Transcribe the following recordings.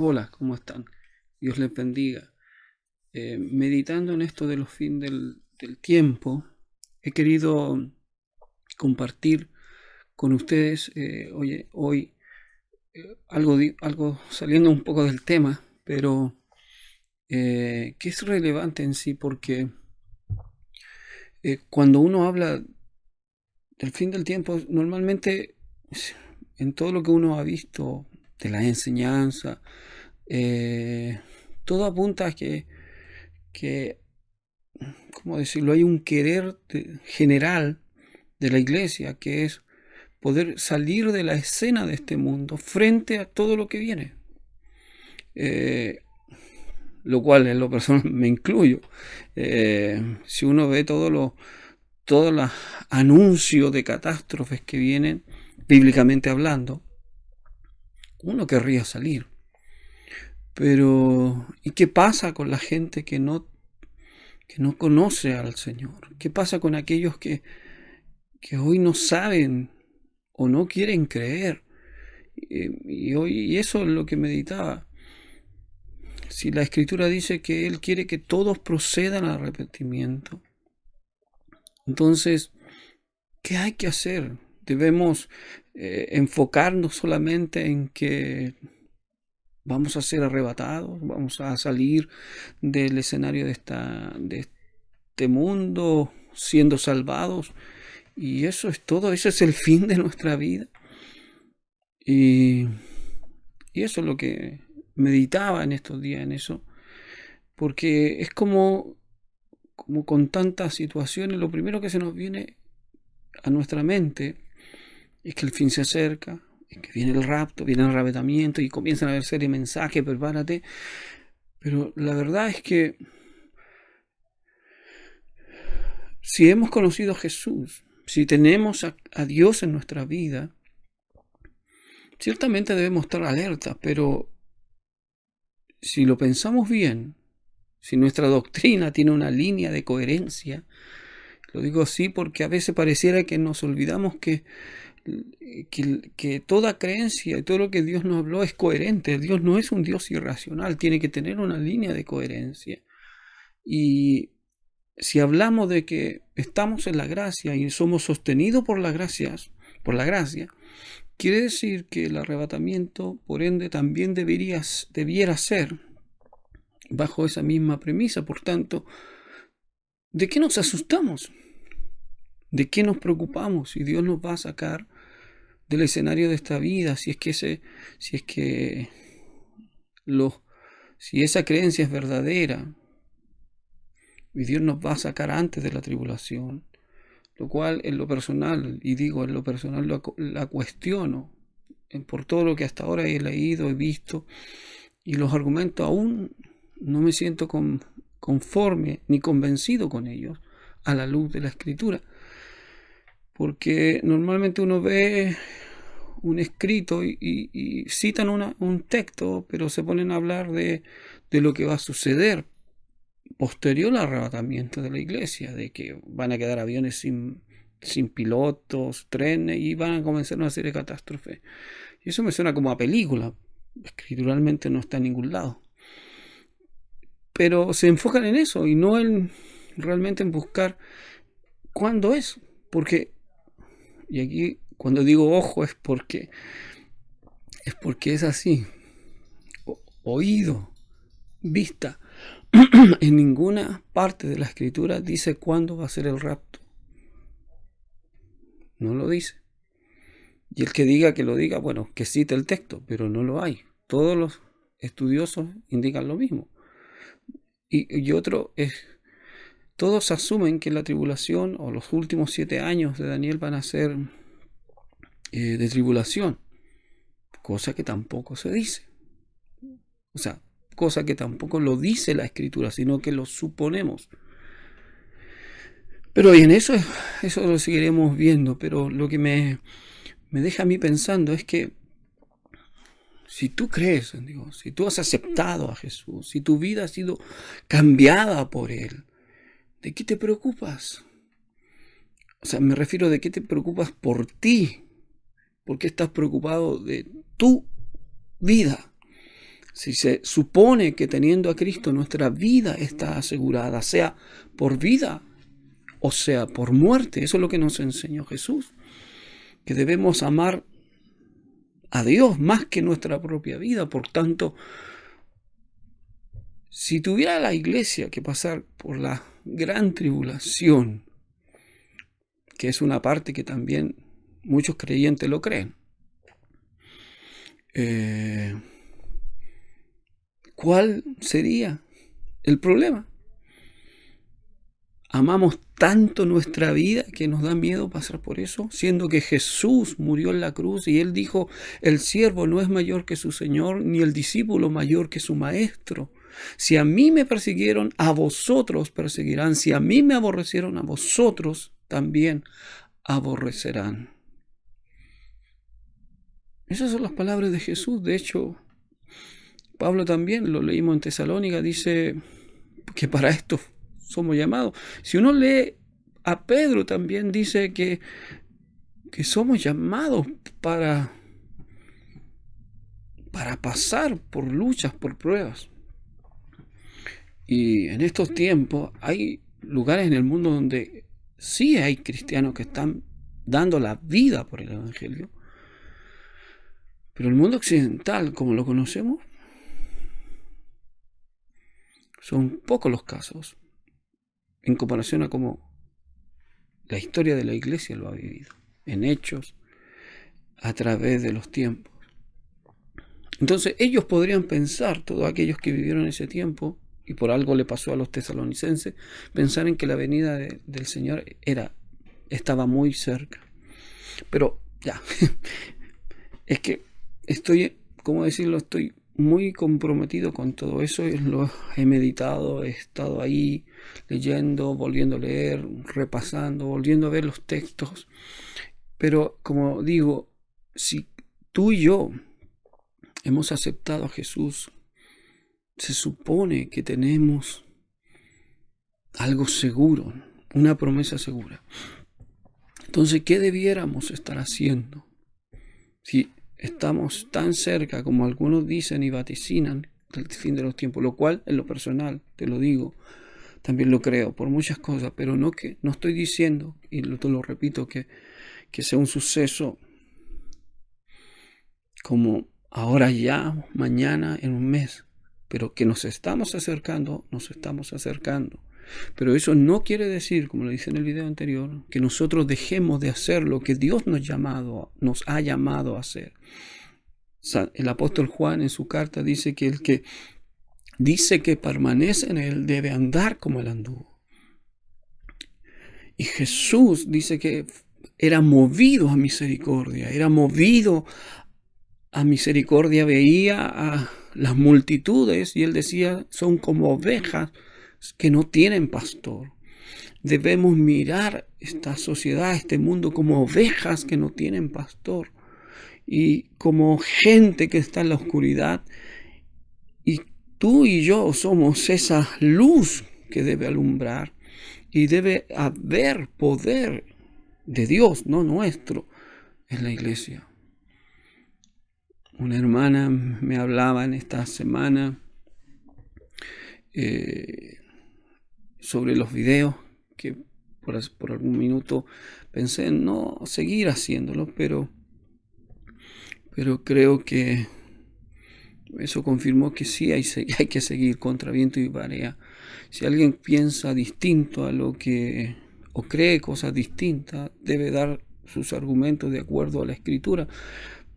Hola, ¿cómo están? Dios les bendiga. Meditando en esto de los fines del tiempo, he querido compartir con ustedes hoy algo saliendo un poco del tema, pero que es relevante en sí porque cuando uno habla del fin del tiempo, normalmente en todo lo que uno ha visto de la enseñanza, todo apunta a que ¿cómo decirlo? Hay un querer general de la iglesia que es poder salir de la escena de este mundo frente a todo lo que viene. Eh, lo cual en lo personal me incluyo. Si uno ve todos los anuncios de catástrofes que vienen, bíblicamente hablando, uno querría salir. Pero, ¿y qué pasa con la gente que no conoce al Señor? ¿Qué pasa con aquellos que hoy no saben o no quieren creer? Y eso es lo que meditaba. Si la Escritura dice que Él quiere que todos procedan al arrepentimiento, entonces, ¿qué hay que hacer? Debemos enfocarnos solamente en que vamos a ser arrebatados, vamos a salir del escenario de este mundo siendo salvados, y eso es todo, eso es el fin de nuestra vida. Y, y eso es lo que meditaba en estos días, en eso, porque es como con tantas situaciones, lo primero que se nos viene a nuestra mente es que el fin se acerca, es que viene el rapto, viene el arrebatamiento y comienzan a haber serie de mensajes, prepárate. Pero la verdad es que si hemos conocido a Jesús, si tenemos a Dios en nuestra vida, ciertamente debemos estar alerta, pero si lo pensamos bien, si nuestra doctrina tiene una línea de coherencia, lo digo así porque a veces pareciera que nos olvidamos que toda creencia y todo lo que Dios nos habló es coherente. Dios no es un Dios irracional, tiene que tener una línea de coherencia. Y si hablamos de que estamos en la gracia y somos sostenidos por la gracia, quiere decir que el arrebatamiento, por ende, también debiera ser bajo esa misma premisa. Por tanto, ¿de qué nos asustamos? ¿De qué nos preocupamos? Si Dios nos va a sacar del escenario de esta vida, si es que los, si esa creencia es verdadera, y Dios nos va a sacar antes de la tribulación, lo cual en lo personal, y digo en lo personal, la cuestiono por todo lo que hasta ahora he leído, he visto, y los argumentos aún no me siento conforme ni convencido con ellos a la luz de la escritura, porque normalmente uno ve un escrito y citan un texto, pero se ponen a hablar de lo que va a suceder posterior al arrebatamiento de la iglesia, de que van a quedar aviones sin pilotos, trenes, y van a comenzar una serie de catástrofes. Y eso me suena como a película, escrituralmente no está en ningún lado. Pero se enfocan en eso y no realmente en buscar cuándo es, porque, y aquí cuando digo ojo es porque es así, oído, vista. En ninguna parte de la escritura dice cuándo va a ser el rapto. No lo dice. Y el que diga que lo diga, bueno, que cite el texto, pero no lo hay. Todos los estudiosos indican lo mismo. Y otro es, todos asumen que la tribulación o los últimos 7 años de Daniel van a ser de tribulación, cosa que tampoco se dice. O sea, cosa que tampoco lo dice la escritura, sino que lo suponemos. Pero bien, eso lo seguiremos viendo, pero lo que me deja a mí pensando es que si tú crees en Dios, si tú has aceptado a Jesús, si tu vida ha sido cambiada por Él, ¿de qué te preocupas? O sea, me refiero de qué te preocupas por ti. ¿Por qué estás preocupado de tu vida? Si se supone que teniendo a Cristo nuestra vida está asegurada, sea por vida o sea por muerte, eso es lo que nos enseñó Jesús, que debemos amar a Dios más que nuestra propia vida. Por tanto, si tuviera la iglesia que pasar por la gran tribulación, que es una parte que también muchos creyentes lo creen, ¿cuál sería el problema? Amamos tanto nuestra vida que nos da miedo pasar por eso, siendo que Jesús murió en la cruz y Él dijo, el siervo no es mayor que su Señor, ni el discípulo mayor que su maestro. Si a mí me persiguieron, a vosotros perseguirán. Si a mí me aborrecieron, a vosotros también aborrecerán. Esas son las palabras de Jesús. De hecho, Pablo también, lo leímos en Tesalónica, dice que para esto somos llamados. Si uno lee a Pedro, también dice que somos llamados para pasar por luchas, por pruebas. Y en estos tiempos hay lugares en el mundo donde sí hay cristianos que están dando la vida por el Evangelio. Pero el mundo occidental, como lo conocemos, son pocos los casos en comparación a cómo la historia de la iglesia lo ha vivido, en hechos, a través de los tiempos. Entonces ellos podrían pensar, todos aquellos que vivieron ese tiempo, y por algo le pasó a los tesalonicenses, pensar en que la venida del Señor estaba muy cerca. Pero ya, es que estoy muy comprometido con todo eso, lo he meditado, he estado ahí leyendo, volviendo a leer, repasando, volviendo a ver los textos. Pero como digo, si tú y yo hemos aceptado a Jesús, se supone que tenemos algo seguro, una promesa segura. Entonces, ¿qué debiéramos estar haciendo? Si estamos tan cerca como algunos dicen y vaticinan del fin de los tiempos, lo cual en lo personal, te lo digo, también lo creo por muchas cosas, pero no estoy diciendo, y te lo repito, que sea un suceso como ahora ya, mañana, en un mes, pero que nos estamos acercando. Pero eso no quiere decir, como lo dice en el video anterior, que nosotros dejemos de hacer lo que Dios nos ha llamado a hacer. El apóstol Juan en su carta dice que el que dice que permanece en él debe andar como él anduvo. Y Jesús dice que era movido a misericordia, veía a las multitudes y él decía, son como ovejas que no tienen pastor. Debemos mirar esta sociedad, este mundo, como ovejas que no tienen pastor y como gente que está en la oscuridad. Y tú y yo somos esa luz que debe alumbrar y debe haber poder de Dios, no nuestro, en la iglesia. Una hermana me hablaba en esta semana sobre los videos, que por algún minuto pensé en no seguir haciéndolo, pero creo que eso confirmó que sí hay que seguir contra viento y marea. Si alguien piensa distinto a lo que, o cree cosas distintas, debe dar sus argumentos de acuerdo a la Escritura.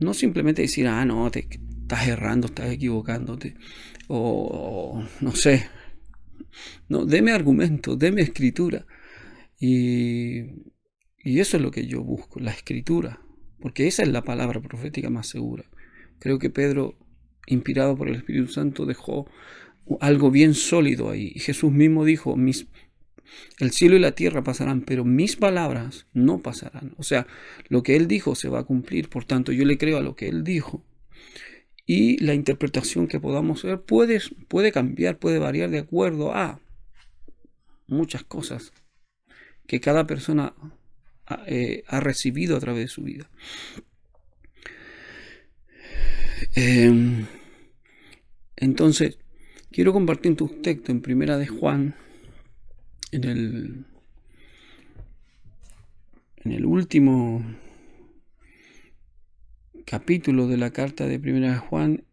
No simplemente decir, no, te estás errando, estás equivocándote, o no sé. No, deme argumentos, deme Escritura. Y eso es lo que yo busco, la Escritura, porque esa es la palabra profética más segura. Creo que Pedro, inspirado por el Espíritu Santo, dejó algo bien sólido ahí. Jesús mismo dijo, el cielo y la tierra pasarán, pero mis palabras no pasarán. O sea, lo que Él dijo se va a cumplir. Por tanto, yo le creo a lo que Él dijo. Y la interpretación que podamos hacer puede cambiar, puede variar de acuerdo a muchas cosas que cada persona ha recibido a través de su vida. Entonces, quiero compartir tu texto en Primera de Juan, en el último capítulo de la carta de Primera de Juan,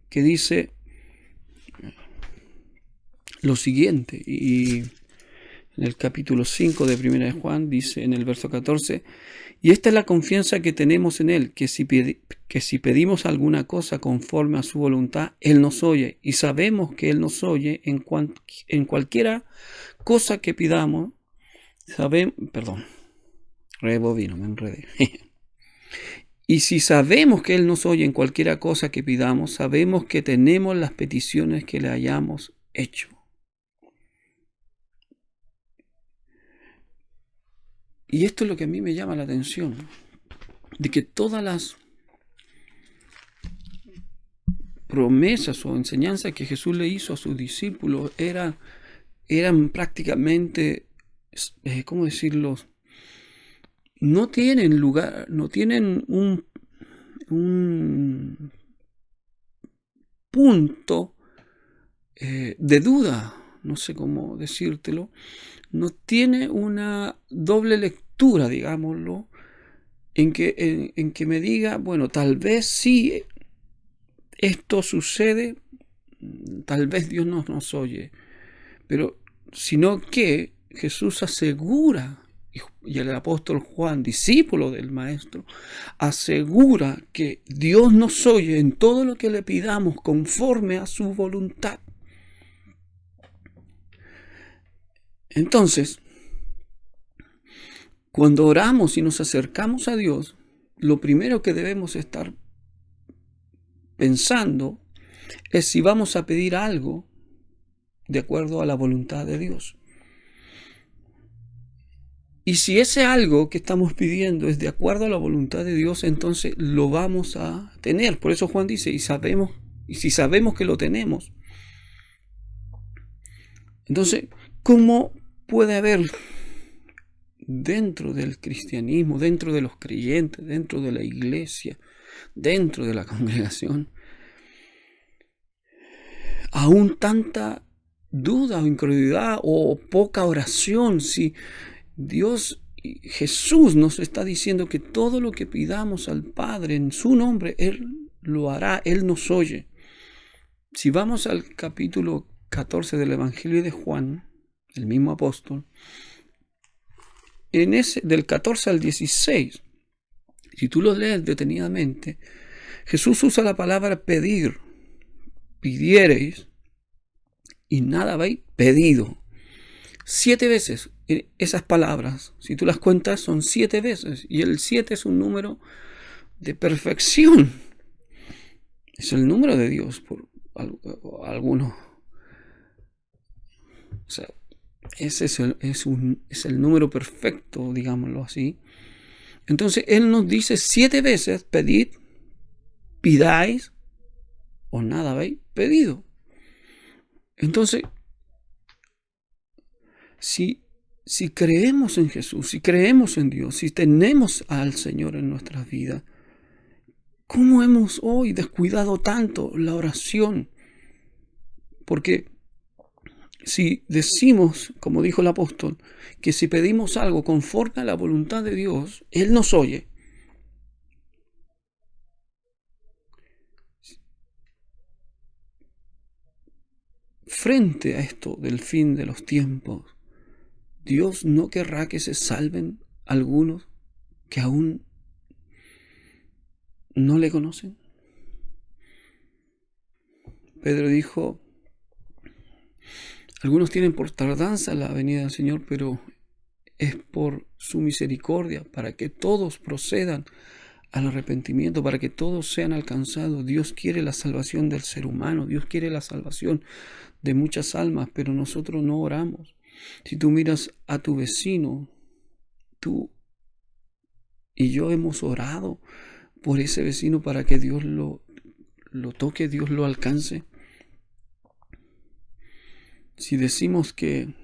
que dice lo siguiente, y en el capítulo 5 de Primera de Juan dice en el verso 14: y esta es la confianza que tenemos en Él, que si pedimos alguna cosa conforme a su voluntad, Él nos oye, y sabemos que Él nos oye en cualquiera cosa que pidamos. Rebobino, me enredé. Y si sabemos que Él nos oye en cualquiera cosa que pidamos, sabemos que tenemos las peticiones que le hayamos hecho. Y esto es lo que a mí me llama la atención, de que todas las promesas o enseñanzas que Jesús le hizo a sus discípulos eran prácticamente, ¿cómo decirlo? No tienen lugar, no tienen un punto de duda, no sé cómo decírtelo, no tiene una doble lectura, digámoslo, en que me diga, bueno, tal vez sí esto sucede, tal vez Dios no nos oye, pero sino que Jesús asegura, y el apóstol Juan, discípulo del Maestro, asegura que Dios nos oye en todo lo que le pidamos conforme a su voluntad. Entonces, cuando oramos y nos acercamos a Dios, lo primero que debemos estar pensando es si vamos a pedir algo de acuerdo a la voluntad de Dios. Y si ese algo que estamos pidiendo es de acuerdo a la voluntad de Dios, entonces lo vamos a tener. Por eso Juan dice, y si sabemos que lo tenemos. Entonces, ¿cómo puede haber dentro del cristianismo, dentro de los creyentes, dentro de la iglesia, dentro de la congregación, aún tanta duda o incredulidad o poca oración? Si Dios, Jesús nos está diciendo que todo lo que pidamos al Padre en su nombre, Él lo hará, Él nos oye. Si vamos al capítulo 14 del Evangelio de Juan, el mismo apóstol, del 14 al 16, si tú lo lees detenidamente, Jesús usa la palabra pedir. Pidiereis y nada habéis pedido. 7 veces esas palabras, si tú las cuentas, son 7 veces. Y el 7 es un número de perfección. Es el número de Dios por algunos. O sea, ese es el número perfecto, digámoslo así. Entonces Él nos dice 7 veces: pedid, pidáis o nada habéis pedido. Entonces, si creemos en Jesús, si creemos en Dios, si tenemos al Señor en nuestras vidas, ¿cómo hemos hoy descuidado tanto la oración? Porque si decimos, como dijo el apóstol, que si pedimos algo conforme a la voluntad de Dios, Él nos oye. Frente a esto del fin de los tiempos, Dios no querrá que se salven algunos que aún no le conocen. Pedro dijo: algunos tienen por tardanza la venida del Señor, pero es por su misericordia, para que todos procedan al arrepentimiento, para que todos sean alcanzados. Dios quiere la salvación del ser humano, Dios quiere la salvación de muchas almas, pero nosotros no oramos. Si tú miras a tu vecino, tú y yo hemos orado por ese vecino para que Dios lo toque, Dios lo alcance. Si decimos que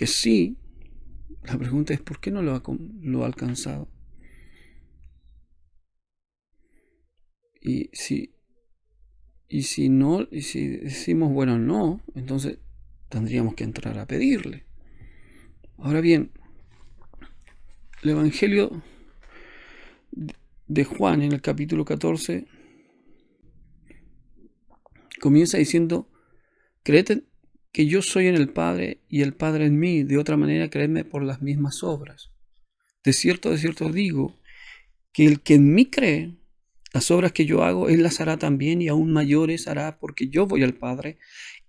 sí, la pregunta es: ¿por qué no lo ha alcanzado? Y si Y si no, y si decimos, bueno, no, entonces tendríamos que entrar a pedirle. Ahora bien, el Evangelio de Juan en el capítulo 14 comienza diciendo: creed que yo soy en el Padre y el Padre en mí, de otra manera creedme por las mismas obras. De cierto digo, que el que en mí cree, las obras que yo hago, él las hará también, y aún mayores hará, porque yo voy al Padre,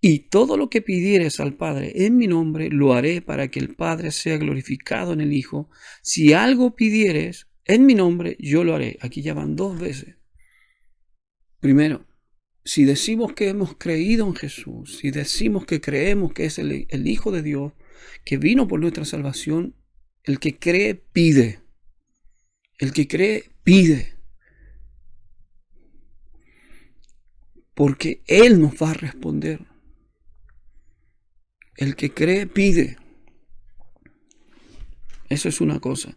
y todo lo que pidieres al Padre en mi nombre, lo haré para que el Padre sea glorificado en el Hijo. Si algo pidieres en mi nombre, yo lo haré. Aquí ya van 2 veces. Primero, si decimos que hemos creído en Jesús, si decimos que creemos que es el Hijo de Dios, que vino por nuestra salvación, el que cree pide. El que cree pide. Porque Él nos va a responder. El que cree pide. Eso es una cosa.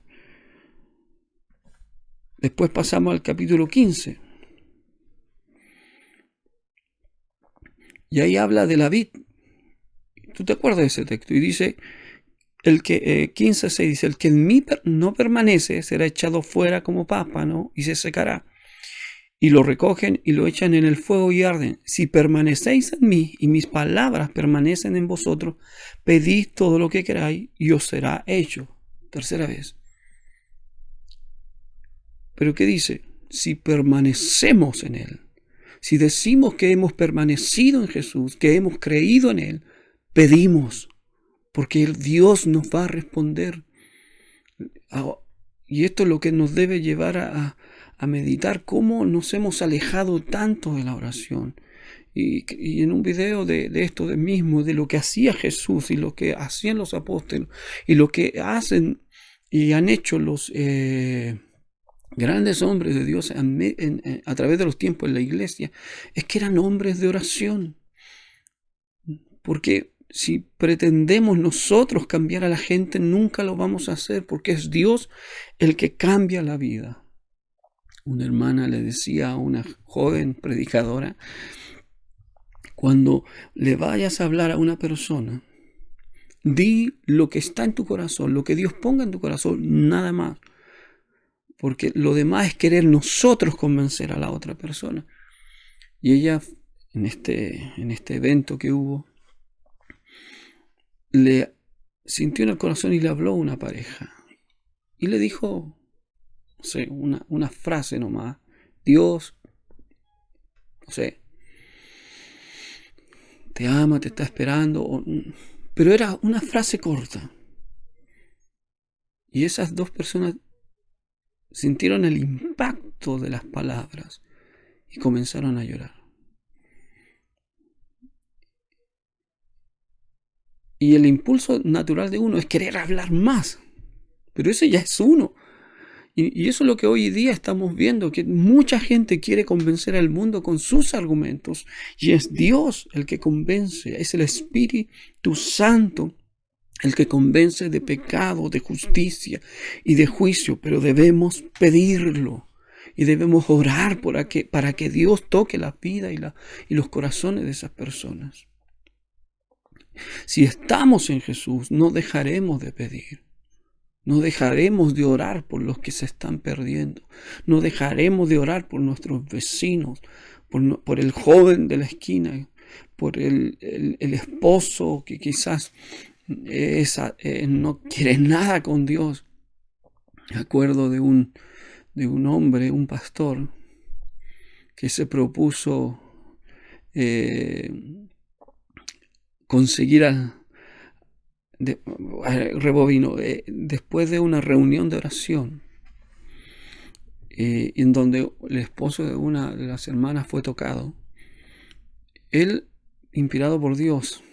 Después pasamos al capítulo 15. Y ahí habla de la vid. ¿Tú te acuerdas de ese texto? Y dice, 15:6 dice, el que en mí no permanece será echado fuera como pámpano y se secará. Y lo recogen y lo echan en el fuego y arden. Si permanecéis en mí y mis palabras permanecen en vosotros, pedid todo lo que queráis y os será hecho. Tercera vez. Pero ¿qué dice? Si permanecemos en Él. Si decimos que hemos permanecido en Jesús, que hemos creído en Él, pedimos, porque el Dios nos va a responder. Y esto es lo que nos debe llevar a meditar cómo nos hemos alejado tanto de la oración. Y en un video de esto de mismo, de lo que hacía Jesús y lo que hacían los apóstoles y lo que hacen y han hecho los grandes hombres de Dios a través de los tiempos en la iglesia, es que eran hombres de oración. Porque si pretendemos nosotros cambiar a la gente, nunca lo vamos a hacer, porque es Dios el que cambia la vida. Una hermana le decía a una joven predicadora, cuando le vayas a hablar a una persona, di lo que está en tu corazón, lo que Dios ponga en tu corazón, nada más. Porque lo demás es querer nosotros convencer a la otra persona. Y ella, en este evento que hubo, le sintió en el corazón y le habló a una pareja. Y le dijo, no sé, una frase nomás. Dios, no sé, te ama, te está esperando. Pero era una frase corta. Y esas 2 personas sintieron el impacto de las palabras y comenzaron a llorar. Y el impulso natural de uno es querer hablar más, pero ese ya es uno. Y eso es lo que hoy día estamos viendo, que mucha gente quiere convencer al mundo con sus argumentos, y es Dios el que convence, es el Espíritu Santo el que convence de pecado, de justicia y de juicio, pero debemos pedirlo y debemos orar para que Dios toque la vida y los corazones de esas personas. Si estamos en Jesús, no dejaremos de pedir. No dejaremos de orar por los que se están perdiendo. No dejaremos de orar por nuestros vecinos, por el joven de la esquina, por el esposo que quizás no quiere nada con Dios. Me acuerdo de un hombre, un pastor, que se propuso conseguir después de una reunión de oración en donde el esposo de una de las hermanas fue tocado, él, inspirado por Dios,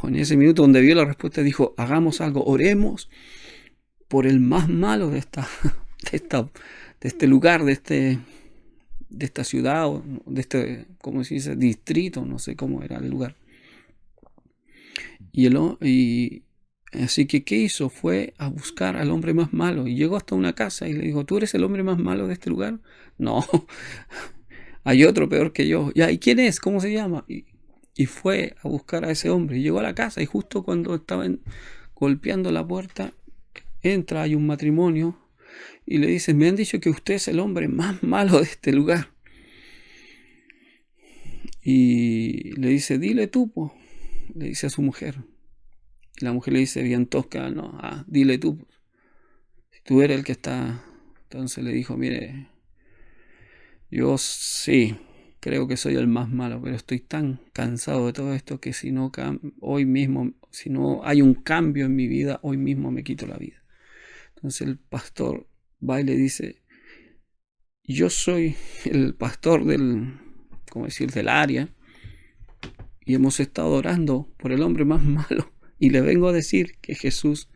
en ese minuto donde vio la respuesta, dijo, hagamos algo, oremos por el más malo de este lugar, de esta ciudad, o de este, ¿cómo se dice?, distrito, no sé cómo era el lugar. Y así que, ¿qué hizo? Fue a buscar al hombre más malo y llegó hasta una casa y le dijo, ¿tú eres el hombre más malo de este lugar? No, hay otro peor que yo. Ya, ¿y quién es? ¿Cómo se llama? Y fue a buscar a ese hombre. Llegó a la casa y justo cuando estaban golpeando la puerta, entra, hay un matrimonio y le dice, me han dicho que usted es el hombre más malo de este lugar. Y le dice, dile tú, po, le dice a su mujer. Y la mujer le dice bien tosca, no, dile tú, po, si tú eres el que está. Entonces le dijo, mire, yo sí, creo que soy el más malo, pero estoy tan cansado de todo esto que si no hoy mismo, si no hay un cambio en mi vida, hoy mismo me quito la vida. Entonces el pastor va y le dice, yo soy el pastor del, ¿cómo decir?, del área, y hemos estado orando por el hombre más malo, y le vengo a decir que Jesús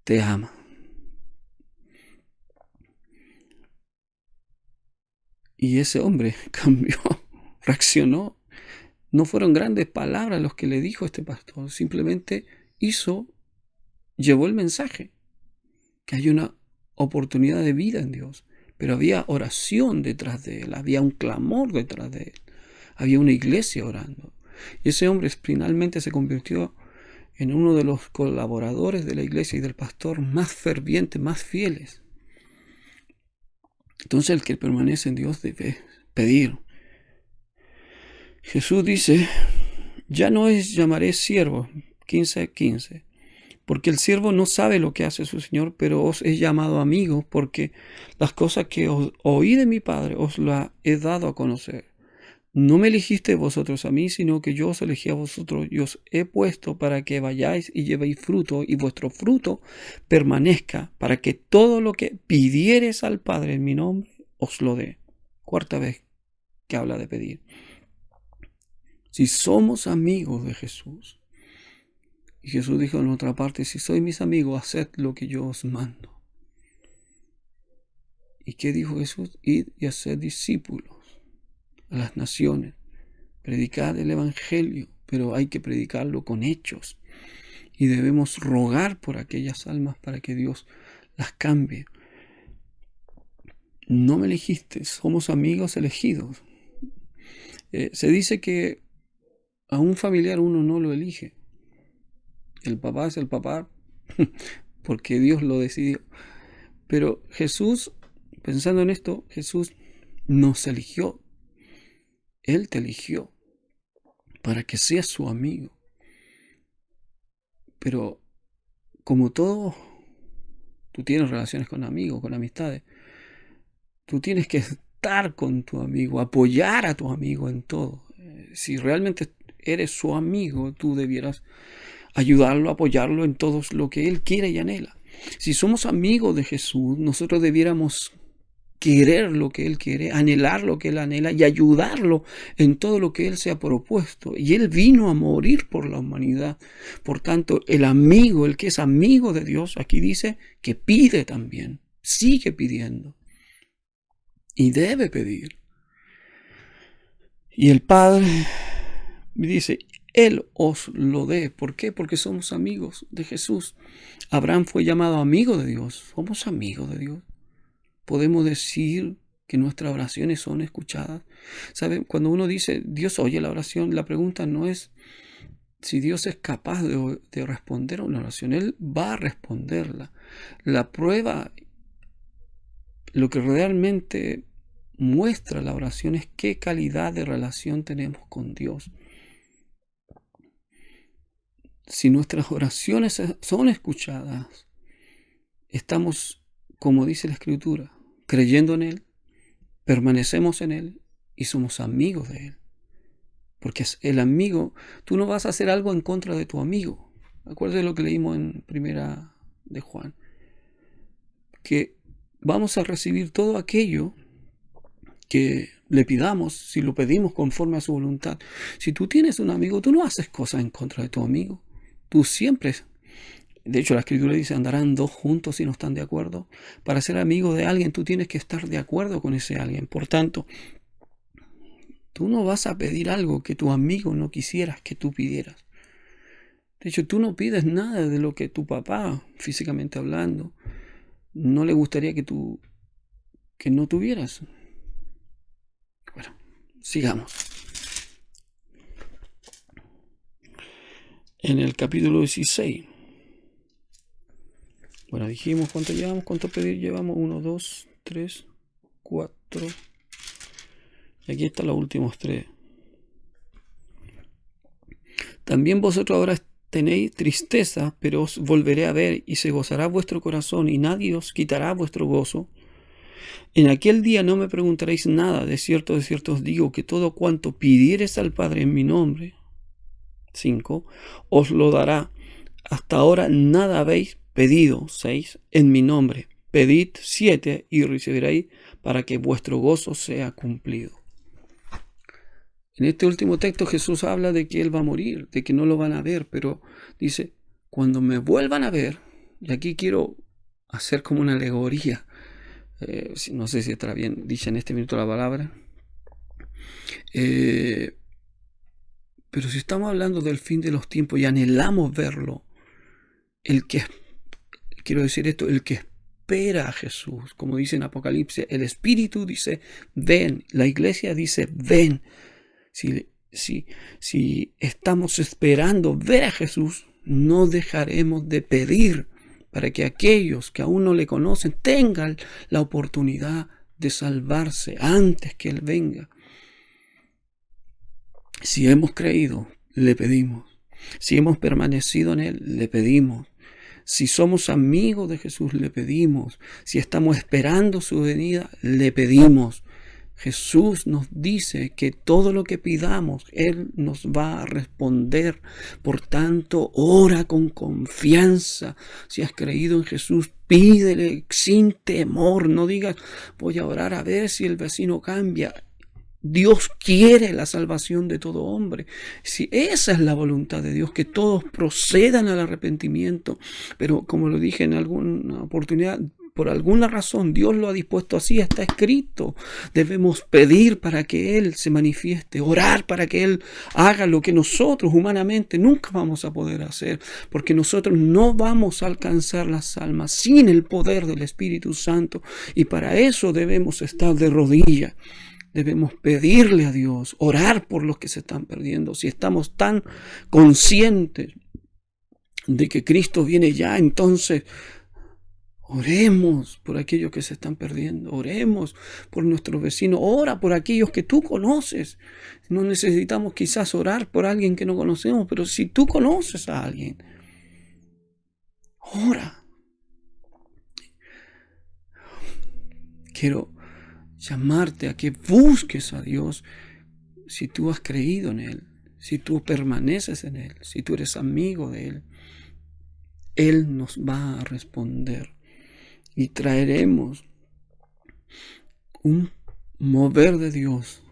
te ama. Y ese hombre cambió, reaccionó. No fueron grandes palabras los que le dijo este pastor, simplemente llevó el mensaje, que hay una oportunidad de vida en Dios, pero había oración detrás de él, había un clamor detrás de él, había una iglesia orando. Y ese hombre finalmente se convirtió en uno de los colaboradores de la iglesia y del pastor más fervientes, más fieles. Entonces el que permanece en Dios debe pedir. Jesús dice, ya no os llamaré siervo, 15:15, porque el siervo no sabe lo que hace su Señor, pero os he llamado amigos, porque las cosas que os oí de mi Padre os las he dado a conocer. No me elegisteis vosotros a mí, sino que yo os elegí a vosotros y os he puesto para que vayáis y llevéis fruto, y vuestro fruto permanezca, para que todo lo que pidiereis al Padre en mi nombre os lo dé. Cuarta vez que habla de pedir. Si somos amigos de Jesús, y Jesús dijo en otra parte, si sois mis amigos, haced lo que yo os mando. ¿Y qué dijo Jesús? Id y haced discípulos a las naciones. Predicar el Evangelio, pero hay que predicarlo con hechos. Y debemos rogar por aquellas almas para que Dios las cambie. No me elegiste, somos amigos elegidos. Se dice que a un familiar uno no lo elige. El papá es el papá porque Dios lo decidió. Pero Jesús, pensando en esto, Jesús nos eligió. Él te eligió para que seas su amigo. Pero como todo, tú tienes relaciones con amigos, con amistades. Tú tienes que estar con tu amigo, apoyar a tu amigo en todo. Si realmente eres su amigo, tú debieras ayudarlo, apoyarlo en todo lo que él quiere y anhela. Si somos amigos de Jesús, nosotros debiéramos querer lo que él quiere, anhelar lo que él anhela y ayudarlo en todo lo que él se ha propuesto. Y él vino a morir por la humanidad. Por tanto, el amigo, el que es amigo de Dios, aquí dice que pide también, sigue pidiendo. Y debe pedir. Y el Padre dice, Él os lo dé. ¿Por qué? Porque somos amigos de Jesús. Abraham fue llamado amigo de Dios. Somos amigos de Dios. Podemos decir que nuestras oraciones son escuchadas. ¿Saben? Cuando uno dice, Dios oye la oración, la pregunta no es si Dios es capaz de responder a una oración. Él va a responderla. La prueba, lo que realmente muestra la oración es qué calidad de relación tenemos con Dios. Si nuestras oraciones son escuchadas, estamos, como dice la Escritura, creyendo en Él, permanecemos en Él y somos amigos de Él. Porque es el amigo, tú no vas a hacer algo en contra de tu amigo. Acuérdate lo que leímos en Primera de Juan, que vamos a recibir todo aquello que le pidamos, si lo pedimos conforme a su voluntad. Si tú tienes un amigo, tú no haces cosas en contra de tu amigo. Tú siempre, de hecho la Escritura dice, andarán dos juntos si no están de acuerdo. Para ser amigo de alguien, tú tienes que estar de acuerdo con ese alguien. Por tanto, tú no vas a pedir algo que tu amigo no quisieras que tú pidieras. De hecho, tú no pides nada de lo que tu papá, físicamente hablando, no le gustaría que no tuvieras. Bueno, Sigamos. En el capítulo 16. Bueno, dijimos cuánto llevamos, cuánto pedir llevamos. 1, 2, 3, 4. Y aquí están los últimos 3. También vosotros ahora tenéis tristeza, pero os volveré a ver y se gozará vuestro corazón y nadie os quitará vuestro gozo. En aquel día no me preguntaréis nada, de cierto os digo que todo cuanto pidiereis al Padre en mi nombre, 5, os lo dará. Hasta ahora nada habéis pedido, 6, en mi nombre. Pedid, 7, y recibiréis para que vuestro gozo sea cumplido. En este último texto Jesús habla de que Él va a morir, de que no lo van a ver, pero dice, cuando me vuelvan a ver, y aquí quiero hacer como una alegoría, no sé si estará bien dicha en este minuto la palabra, pero si estamos hablando del fin de los tiempos y anhelamos verlo, quiero decir esto, el que espera a Jesús, como dice en Apocalipsis, el Espíritu dice, ven, la iglesia dice, ven. Si estamos esperando ver a Jesús, no dejaremos de pedir para que aquellos que aún no le conocen tengan la oportunidad de salvarse antes que Él venga. Si hemos creído, le pedimos. Si hemos permanecido en Él, le pedimos. Si somos amigos de Jesús, le pedimos. Si estamos esperando su venida, le pedimos. Jesús nos dice que todo lo que pidamos, Él nos va a responder. Por tanto, ora con confianza. Si has creído en Jesús, pídele sin temor. No digas, voy a orar a ver si el vecino cambia. Dios quiere la salvación de todo hombre. Si esa es la voluntad de Dios, que todos procedan al arrepentimiento. Pero como lo dije en alguna oportunidad, por alguna razón Dios lo ha dispuesto así, está escrito. Debemos pedir para que Él se manifieste, orar para que Él haga lo que nosotros humanamente nunca vamos a poder hacer, porque nosotros no vamos a alcanzar las almas sin el poder del Espíritu Santo, y para eso debemos estar de rodillas. Debemos pedirle a Dios, orar por los que se están perdiendo. Si estamos tan conscientes de que Cristo viene ya, entonces oremos por aquellos que se están perdiendo, oremos por nuestros vecinos, ora por aquellos que tú conoces. No necesitamos quizás orar por alguien que no conocemos, pero si tú conoces a alguien, ora. Quiero llamarte a que busques a Dios si tú has creído en Él, si tú permaneces en Él, si tú eres amigo de Él. Él nos va a responder y traeremos un mover de Dios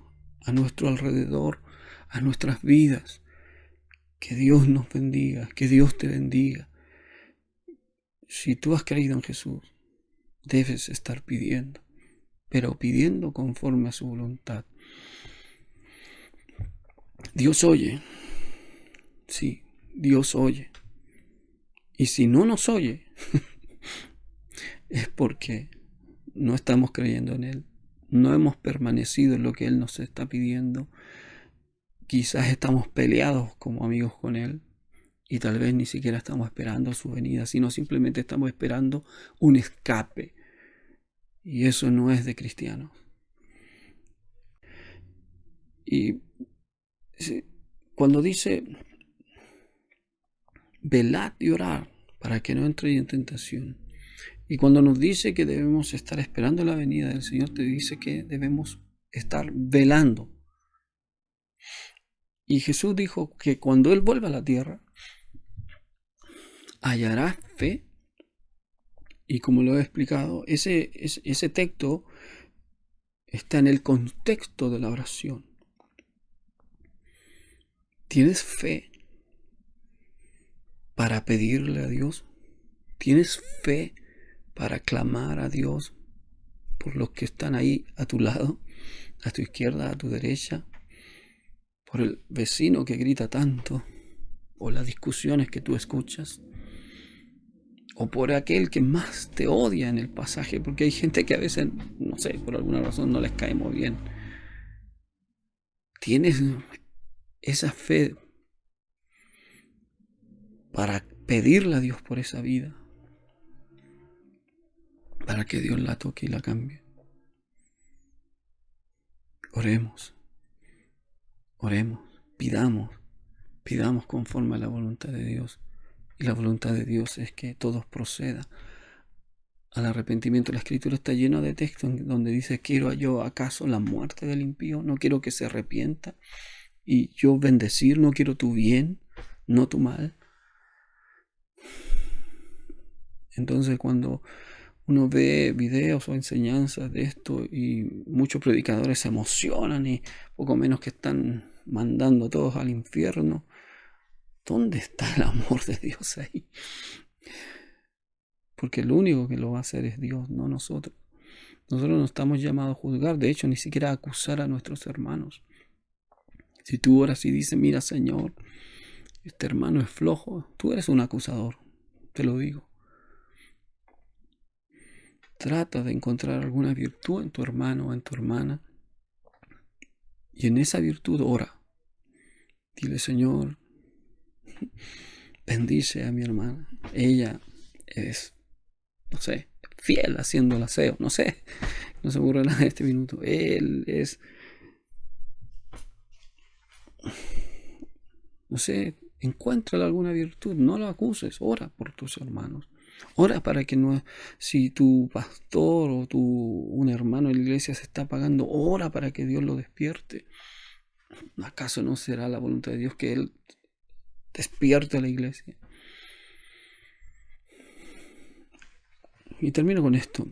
a nuestro alrededor, a nuestras vidas. Que Dios nos bendiga, que Dios te bendiga. Si tú has creído en Jesús, debes estar pidiendo, pero pidiendo conforme a su voluntad. Dios oye. Sí, Dios oye. Y si no nos oye, es porque no estamos creyendo en Él. No hemos permanecido en lo que Él nos está pidiendo. Quizás estamos peleados como amigos con Él y tal vez ni siquiera estamos esperando su venida, sino simplemente estamos esperando un escape. Y eso no es de cristianos. Y cuando dice, velad y orad para que no entréis en tentación. Y cuando nos dice que debemos estar esperando la venida del Señor, te dice que debemos estar velando. Y Jesús dijo que cuando Él vuelva a la tierra, hallará fe. Y como lo he explicado, ese texto está en el contexto de la oración. ¿Tienes fe para pedirle a Dios? ¿Tienes fe para clamar a Dios por los que están ahí a tu lado, a tu izquierda, a tu derecha? Por el vecino que grita tanto, o las discusiones que tú escuchas, o por aquel que más te odia en el pasaje, porque hay gente que a veces, no sé, por alguna razón no les cae muy bien. tienes esa fe para pedirle a Dios por esa vida, para que Dios la toque y la cambie. Oremos, pidamos conforme a la voluntad de Dios. Y la voluntad de Dios es que todos procedan al arrepentimiento. La Escritura está llena de textos donde dice: ¿quiero yo acaso la muerte del impío? No quiero que se arrepienta. Y yo bendecir, no quiero tu bien, no tu mal. Entonces, cuando uno ve videos o enseñanzas de esto y muchos predicadores se emocionan y poco menos que están mandando a todos al infierno, ¿dónde está el amor de Dios ahí? Porque lo único que lo va a hacer es Dios, no nosotros. Nosotros no estamos llamados a juzgar, de hecho, ni siquiera a acusar a nuestros hermanos. Si tú oras y dices: mira, Señor, este hermano es flojo, tú eres un acusador, te lo digo. Trata de encontrar alguna virtud en tu hermano o en tu hermana, y en esa virtud ora. Dile: Señor, bendice a mi hermana. Ella es, no sé, fiel haciendo el aseo. No sé, no se me ocurre nada en este minuto. Él es, no sé, encuéntrale alguna virtud. No lo acuses. Ora por tus hermanos. Ora para que no, si tu pastor o un hermano de la iglesia se está apagando, ora para que Dios lo despierte. ¿Acaso no será la voluntad de Dios que Él despierte a la iglesia? Y termino con esto.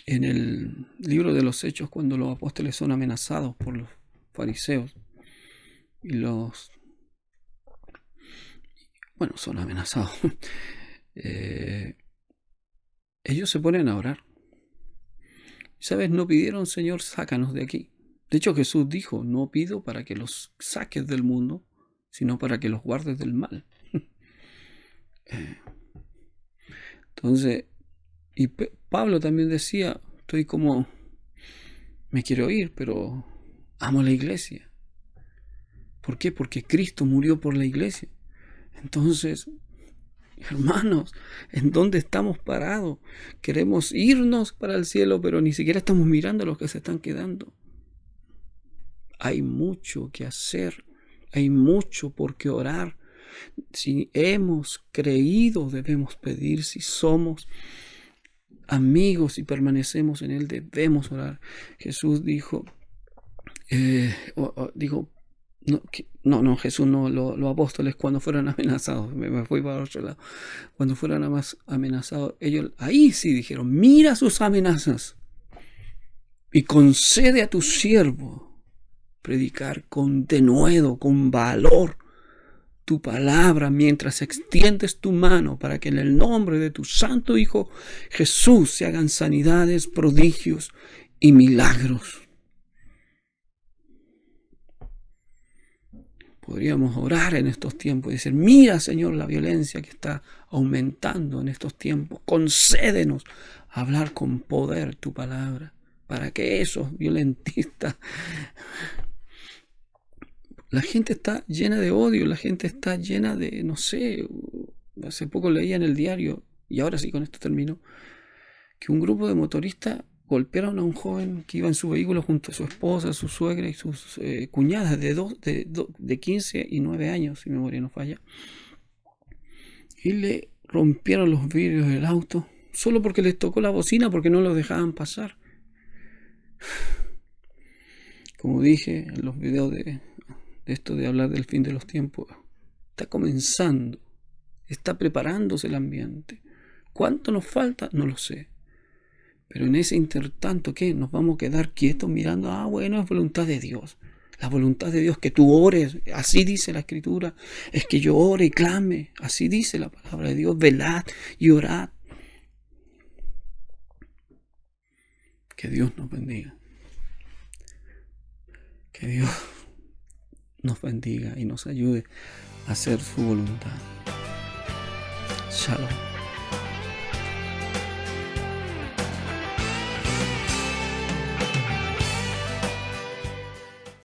En el libro de los Hechos, cuando los apóstoles son amenazados por los fariseos y son amenazados, ellos se ponen a orar. ¿Sabes? No pidieron: Señor, sácanos de aquí. De hecho, Jesús dijo: no pido para que los saques del mundo, sino para que los guardes del mal. Entonces, y Pablo también decía: estoy como, me quiero ir, pero amo la iglesia. ¿Por qué? Porque Cristo murió por la iglesia. Entonces, hermanos, ¿en dónde estamos parados? Queremos irnos para el cielo, pero ni siquiera estamos mirando a los que se están quedando. Hay mucho que hacer, hay mucho por qué orar. Si hemos creído, debemos pedir. Si somos amigos y permanecemos en Él, debemos orar. Jesús dijo, Jesús no, los apóstoles cuando fueron amenazados, me fui para otro lado, cuando fueron amenazados, ellos ahí sí dijeron: mira sus amenazas y concede a tu siervo predicar con denuedo, con valor, tu palabra, mientras extiendes tu mano para que en el nombre de tu santo Hijo Jesús se hagan sanidades, prodigios y milagros. Podríamos orar en estos tiempos y decir: mira, Señor, la violencia que está aumentando en estos tiempos. Concédenos hablar con poder tu palabra para que esos violentistas... La gente está llena de odio, la gente está llena de, no sé, hace poco leía en el diario, y ahora sí con esto termino, que un grupo de motoristas golpearon a un joven que iba en su vehículo junto a su esposa, su suegra y sus cuñadas de 15 y 9 años, si mi memoria no falla, y le rompieron los vidrios del auto solo porque les tocó la bocina, porque no los dejaban pasar. Como dije en los videos de esto de hablar del fin de los tiempos, está comenzando, está preparándose el ambiente. ¿Cuánto nos falta? No lo sé. Pero en ese intertanto, ¿qué? ¿Nos vamos a quedar quietos mirando? Bueno, es voluntad de Dios. La voluntad de Dios que tú ores, así dice la Escritura, es que yo ore y clame, así dice la palabra de Dios: velad y orad. Que Dios nos bendiga. Que Dios nos bendiga y nos ayude a hacer su voluntad. Shalom.